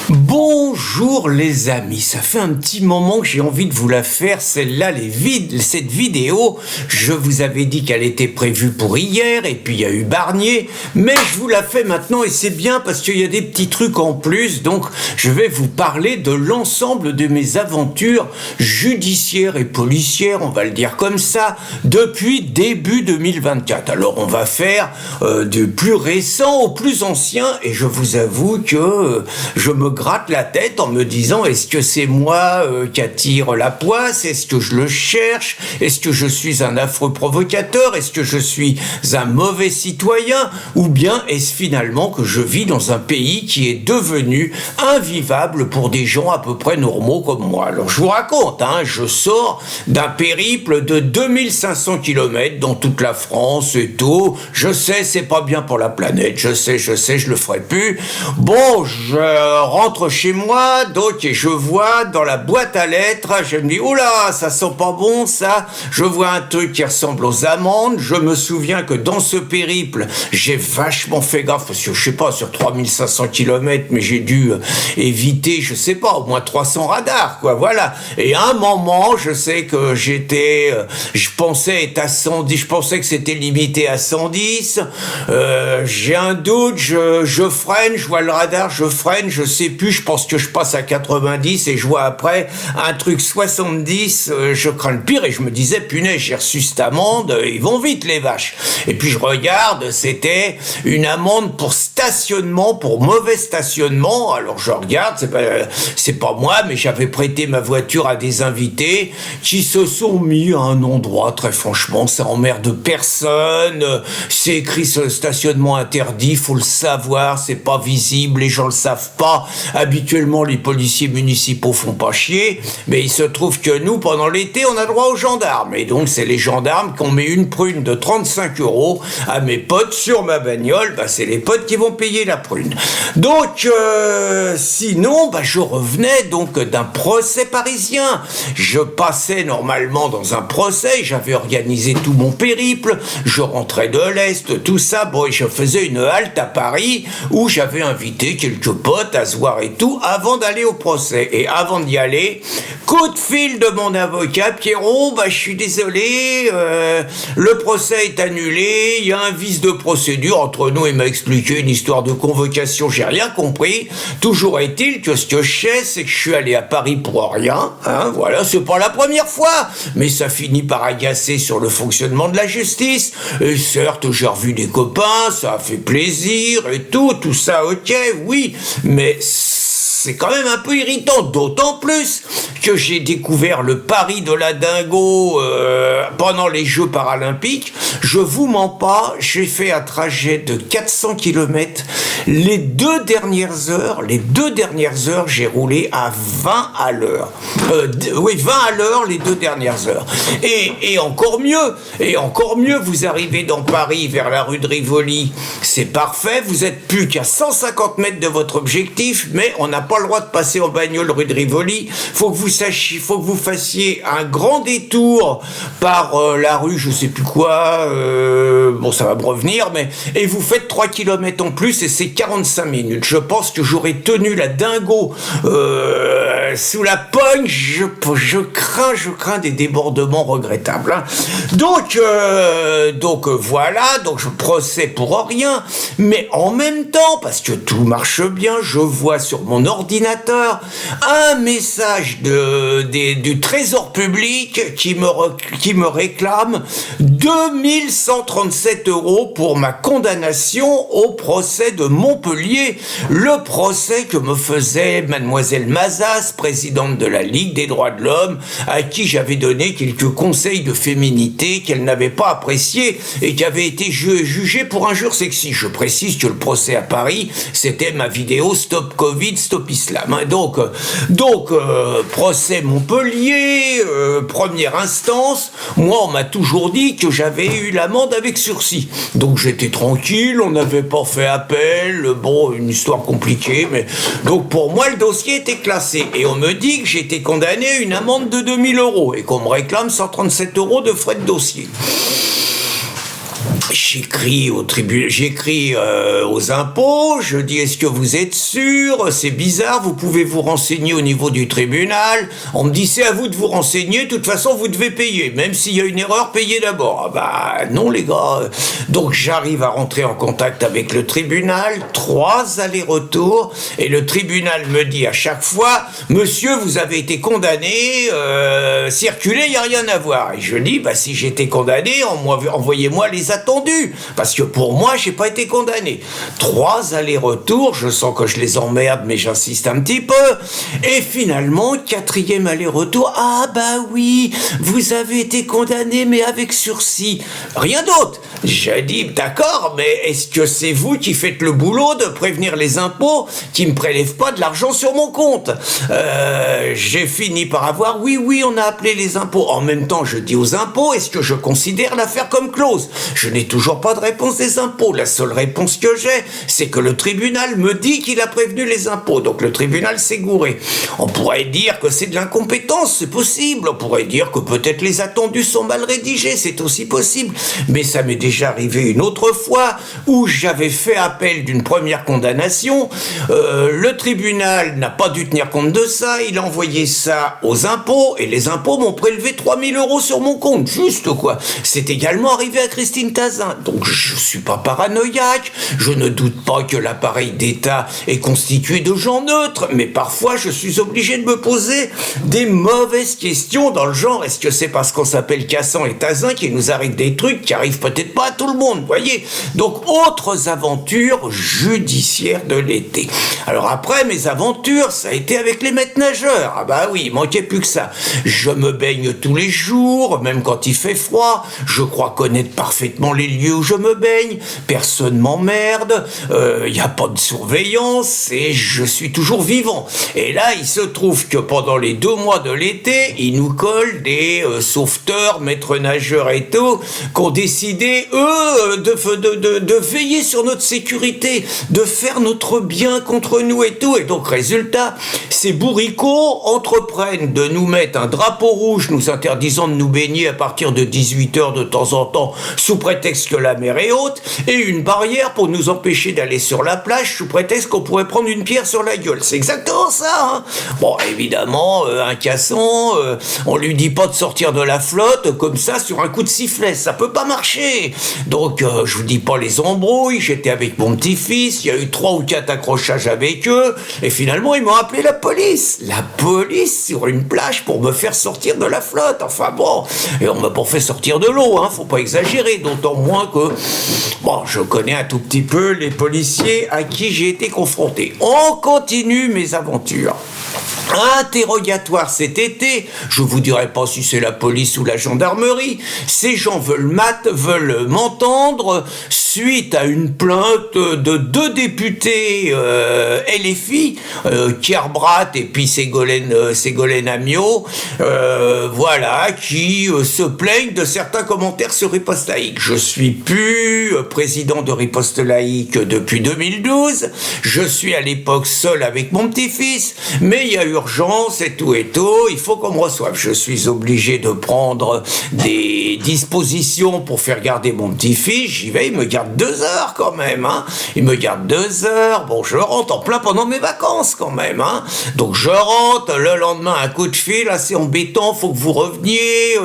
Bonjour les amis, ça fait un petit moment que j'ai envie de vous la faire, celle-là, cette vidéo. Je vous avais dit qu'elle était prévue pour hier, et puis il y a eu Barnier, mais je vous la fais maintenant, et c'est bien parce qu'il y a des petits trucs en plus, donc je vais vous parler de l'ensemble de mes aventures judiciaires et policières, on va le dire comme ça, depuis début 2024. Alors on va faire du plus récent au plus ancien, et je vous avoue que je me gratte la tête en me disant, est-ce que c'est moi qui attire la poisse? Est-ce que je le cherche? Est-ce que je suis un affreux provocateur? Est-ce que je suis un mauvais citoyen? Ou bien est-ce finalement que je vis dans un pays qui est devenu invivable pour des gens à peu près normaux comme moi? Alors je vous raconte, je sors d'un périple de 2500 km dans toute la France et tout. Je sais, c'est pas bien pour la planète. Je sais, je le ferai plus. Bon, je rentre chez moi, donc, et je vois dans la boîte à lettres, je me dis, oula, ça sent pas bon, ça. Je vois un truc qui ressemble aux amandes. Je me souviens que dans ce périple, j'ai vachement fait gaffe, parce que je sais pas, sur 3500 km, mais j'ai dû éviter, je sais pas, au moins 300 radars, quoi, voilà. Et à un moment, je sais que je pensais être à 110, je pensais que c'était limité à 110, j'ai un doute, je freine, je vois le radar, je freine, je sais plus, je pense que je passe à 90 et je vois après un truc 70, je crains le pire et je me disais, punaise, j'ai reçu cette amende, ils vont vite les vaches. Et puis je regarde, c'était une amende pour stationnement, pour mauvais stationnement. Alors je regarde, c'est pas moi, mais j'avais prêté ma voiture à des invités qui se sont mis à un endroit, très franchement, ça emmerde personne, c'est écrit sur le stationnement interdit, faut le savoir, c'est pas visible, les gens le savent pas. Habituellement, les policiers municipaux font pas chier, mais il se trouve que nous, pendant l'été, on a droit aux gendarmes. Et donc, c'est les gendarmes qui ont mis une prune de 35 € à mes potes sur ma bagnole. C'est les potes qui vont payer la prune. Donc, sinon, je revenais donc d'un procès parisien. Je passais normalement dans un procès, j'avais organisé tout mon périple, je rentrais de l'Est, tout ça. Bon, et je faisais une halte à Paris où j'avais invité quelques potes à se voir et tout avant d'aller au procès. Et avant d'y aller, coup de fil de mon avocat, Pierrot, je suis désolé, le procès est annulé, il y a un vice de procédure entre nous. Il m'a expliqué une histoire de convocation, j'ai rien compris. Toujours est-il que ce que je sais, c'est que je suis allé à Paris pour rien, voilà, c'est pas la première fois, mais ça finit par agacer sur le fonctionnement de la justice. Et certes, j'ai revu des copains, ça a fait plaisir et tout ça, ok, oui, mais c'est quand même un peu irritant, d'autant plus que j'ai découvert le pari de la dingo pendant les Jeux paralympiques. Je vous mens pas, j'ai fait un trajet de 400 km. Les deux dernières heures, j'ai roulé à 20 à l'heure. 20 à l'heure les 2 dernières heures. Et encore mieux, vous arrivez dans Paris, vers la rue de Rivoli, c'est parfait, vous êtes plus qu'à 150 mètres de votre objectif, mais on n'a pas le droit de passer en bagnole rue de Rivoli. Faut que vous fassiez un grand détour par la rue, je sais plus quoi, bon, ça va me revenir, et vous faites 3 km en plus, et c'est 45 minutes. Je pense que j'aurais tenu la dingo sous la pogne. Je crains des débordements regrettables. Donc voilà, donc je procède pour rien, mais en même temps, parce que tout marche bien, je vois sur mon ordinateur un message du Trésor public qui me réclame 2137 € pour ma condamnation au procès de Montpellier, le procès que me faisait mademoiselle Mazas, présidente de la Ligue des droits de l'homme, à qui j'avais donné quelques conseils de féminité qu'elle n'avait pas appréciés et qui avait été jugé pour injure sexiste. Je précise que le procès à Paris, c'était ma vidéo Stop Covid, Stop Islam. Donc, procès Montpellier, première instance. Moi, on m'a toujours dit que j'avais eu l'amende avec sursis. Donc j'étais tranquille, on n'avait pas fait appel, bon, une histoire compliquée, mais donc pour moi le dossier était classé et on me dit que j'ai été condamné à une amende de 2000 € et qu'on me réclame 137 € de frais de dossier. j'écris au tribunal, aux impôts, je dis est-ce que vous êtes sûr? C'est bizarre, vous pouvez vous renseigner au niveau du tribunal. On me dit c'est à vous de vous renseigner, de toute façon vous devez payer, même s'il y a une erreur, payez d'abord. Ah bah non les gars. Donc j'arrive à rentrer en contact avec le tribunal, 3 allers-retours, et le tribunal me dit à chaque fois, monsieur vous avez été condamné, circulez, il n'y a rien à voir. Et je dis, bah si j'étais condamné, envoyez-moi les attendus, parce que pour moi, j'ai pas été condamné. 3 allers-retours, je sens que je les emmerde, mais j'insiste un petit peu. Et finalement, 4e aller-retour, ah bah oui, vous avez été condamné, mais avec sursis. Rien d'autre. J'ai dit, d'accord, mais est-ce que c'est vous qui faites le boulot de prévenir les impôts qui me prélèvent pas de l'argent sur mon compte? J'ai fini par avoir, oui, on a appelé les impôts. En même temps, je dis aux impôts, est-ce que je considère l'affaire comme close? Je n'ai toujours pas de réponse des impôts. La seule réponse que j'ai, c'est que le tribunal me dit qu'il a prévenu les impôts. Donc le tribunal s'est gouré. On pourrait dire que c'est de l'incompétence, c'est possible. On pourrait dire que peut-être les attendus sont mal rédigés, c'est aussi possible. Mais ça m'est déjà arrivé une autre fois où j'avais fait appel d'une première condamnation. Le tribunal n'a pas dû tenir compte de ça. Il a envoyé ça aux impôts et les impôts m'ont prélevé 3 000 € sur mon compte. Juste quoi. C'est également arrivé à Christine Tazin. Donc je suis pas paranoïaque. Je ne doute pas que l'appareil d'État est constitué de gens neutres. Mais parfois je suis obligé de me poser des mauvaises questions dans le genre est-ce que c'est parce qu'on s'appelle Cassan et Tazin qu'il nous arrive des trucs qui arrivent peut-être pas à tout le monde, voyez. Donc autres aventures judiciaires de l'été. Alors après mes aventures, ça a été avec les maîtres nageurs. Ah bah oui, il manquait plus que ça. Je me baigne tous les jours, même quand il fait froid. Je crois connaître parfaitement les lieux où je me baigne. Personne m'emmerde. Y a pas de surveillance et je suis toujours vivant. Et là, il se trouve que pendant les 2 mois de l'été, ils nous collent des sauveteurs, maîtres nageurs et tout, qui ont décidé, eux, de veiller sur notre sécurité, de faire notre bien contre nous et tout. Et donc, résultat, ces bourricots entreprennent de nous mettre un drapeau rouge nous interdisant de nous baigner à partir de 18h de temps en temps, sous prétexte que la mer est haute, et une barrière pour nous empêcher d'aller sur la plage, sous prétexte qu'on pourrait prendre une pierre sur la gueule. C'est exactement ça, hein. Bon, évidemment, un Cassan, on lui dit pas de sortir de la flotte comme ça sur un coup de sifflet, ça peut pas marcher. Donc, je vous dis pas les embrouilles, j'étais avec mon petit-fils, il y a eu 3 ou 4 accrochages avec eux, et finalement, ils m'ont appelé la police. La police sur une plage pour me faire sortir de la flotte. Enfin bon, et on m'a pas fait sortir de l'eau, hein, faut pas exagérer, d'autant moins que, bon, je connais un tout petit peu les policiers à qui j'ai été confronté. On continue mes aventures. Interrogatoire cet été, je vous dirai pas si c'est la police ou la gendarmerie, ces gens veulent m'entendre suite à une plainte de 2 députés LFI, Kierbrat et puis Ségolène Amiot, voilà, qui se plaignent de certains commentaires sur Riposte Laïque. Je suis plus président de Riposte Laïque depuis 2012, je suis à l'époque seul avec mon petit-fils, mais il y a urgence et tout, il faut qu'on me reçoive. Je suis obligé de prendre des dispositions pour faire garder mon petit-fils, j'y vais, il me garde 2 heures quand même, hein. Il me garde 2 heures, bon, je rentre en plein pendant mes vacances quand même, hein. Donc je rentre, le lendemain, un coup de fil, assez embêtant, faut que vous reveniez,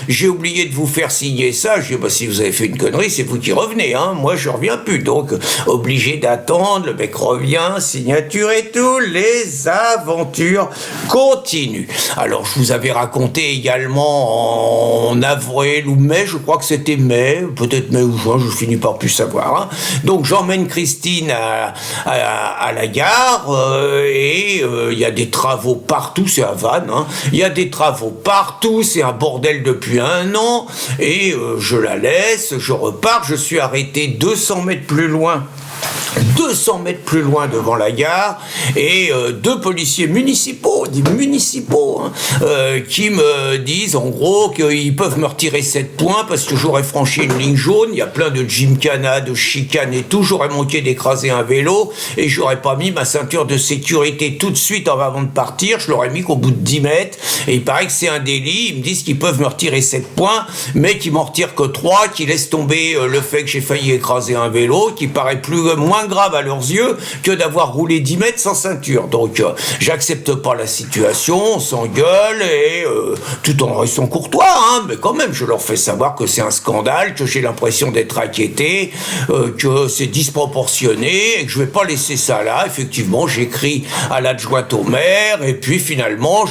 j'ai oublié de vous faire signer ça. Je dis, bah, si vous avez fait une connerie, c'est vous qui revenez, hein. Moi, je reviens plus, donc obligé d'attendre, le mec revient, signature et tout, les aventures continuent. Alors, je vous avais raconté également en avril ou mai, je crois que c'était mai, peut-être mai ou juin, je finis par plus savoir, hein. Donc, j'emmène Christine à la gare, et il y a des travaux partout, c'est à Vannes, hein. Il y a des travaux partout, c'est un bordel depuis 1 an, et je la laisse, je repars, je suis arrêté 200 mètres plus loin 200 mètres plus loin devant la gare, et deux policiers municipaux, qui me disent en gros qu'ils peuvent me retirer 7 points parce que j'aurais franchi une ligne jaune, il y a plein de gymkhana, de chicanes et tout, j'aurais manqué d'écraser un vélo et j'aurais pas mis ma ceinture de sécurité tout de suite avant de partir, je l'aurais mis qu'au bout de 10 mètres, et il paraît que c'est un délit, ils me disent qu'ils peuvent me retirer 7 points, mais qu'ils m'en retirent que 3, qu'ils laissent tomber le fait que j'ai failli écraser un vélo, qui paraît moins grave à leurs yeux que d'avoir roulé 10 mètres sans ceinture. Donc j'accepte pas la situation, on s'engueule et tout en restant courtois, mais quand même je leur fais savoir que c'est un scandale, que j'ai l'impression d'être inquiété, que c'est disproportionné et que je vais pas laisser ça là. Effectivement, j'écris à l'adjointe au maire et puis finalement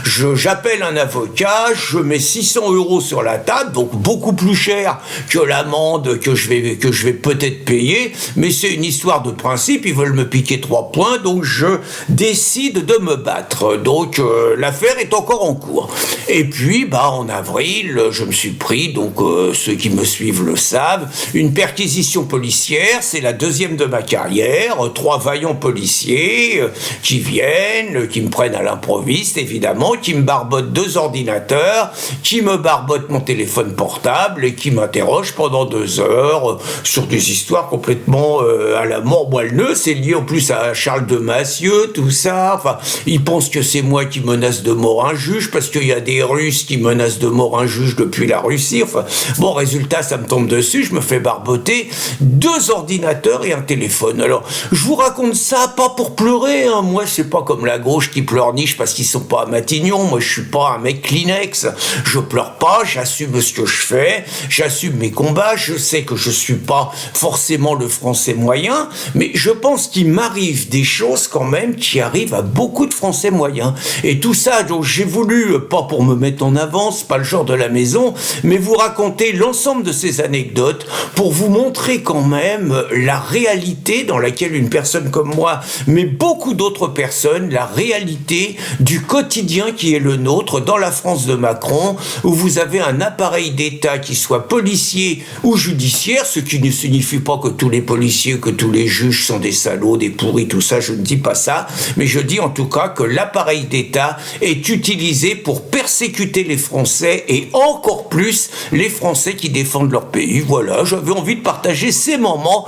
j'appelle un avocat, je mets 600 € sur la table, donc beaucoup plus cher que l'amende que je vais peut-être payer, mais c'est une histoire de principe, ils veulent me piquer 3 points, donc je décide de me battre. Donc l'affaire est encore en cours. Et puis, en avril, je me suis pris, donc ceux qui me suivent le savent, une perquisition policière, c'est la deuxième de ma carrière, 3 vaillants policiers qui viennent, qui me prennent à l'improviste, évidemment, qui me barbotent 2 ordinateurs, qui me barbotent mon téléphone portable et qui m'interrogent pendant 2 heures sur des histoires complètement à la mort moelleuse. C'est lié en plus à Charles de Massieu, tout ça. Enfin, ils pensent que c'est moi qui menace de mort un juge parce qu'il y a des Russes qui menacent de mort un juge depuis la Russie. Enfin, bon, résultat, ça me tombe dessus, je me fais barboter 2 ordinateurs et un téléphone. Alors, je vous raconte ça pas pour pleurer, moi c'est pas comme la gauche qui pleurniche parce qu'ils sont pas à Matignon, moi je suis pas un mec Kleenex, je pleure pas, j'assume ce que je fais, j'assume mes combats, je sais que je suis pas forcément le Français moyen, mais je pense qu'il m'arrive des choses quand même qui arrivent à beaucoup de Français moyens. Et tout ça, donc j'ai voulu, pas pour me mettre en avant, c'est pas le genre de la maison, mais vous raconter l'ensemble de ces anecdotes pour vous montrer quand même la réalité dans laquelle une personne comme moi, mais beaucoup d'autres personnes, la réalité du quotidien qui est le nôtre dans la France de Macron, où vous avez un appareil d'État qui soit policier ou judiciaire, ce qui ne signifie pas que tous les policiers, que tous les juges sont des salauds, des pourris, tout ça, je ne dis pas ça, mais je dis en tout cas que l'appareil d'État est utilisé pour persécuter les Français et encore plus les Français qui défendent leur pays. Voilà, j'avais envie de partager ces moments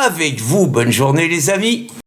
avec vous. Bonne journée les amis.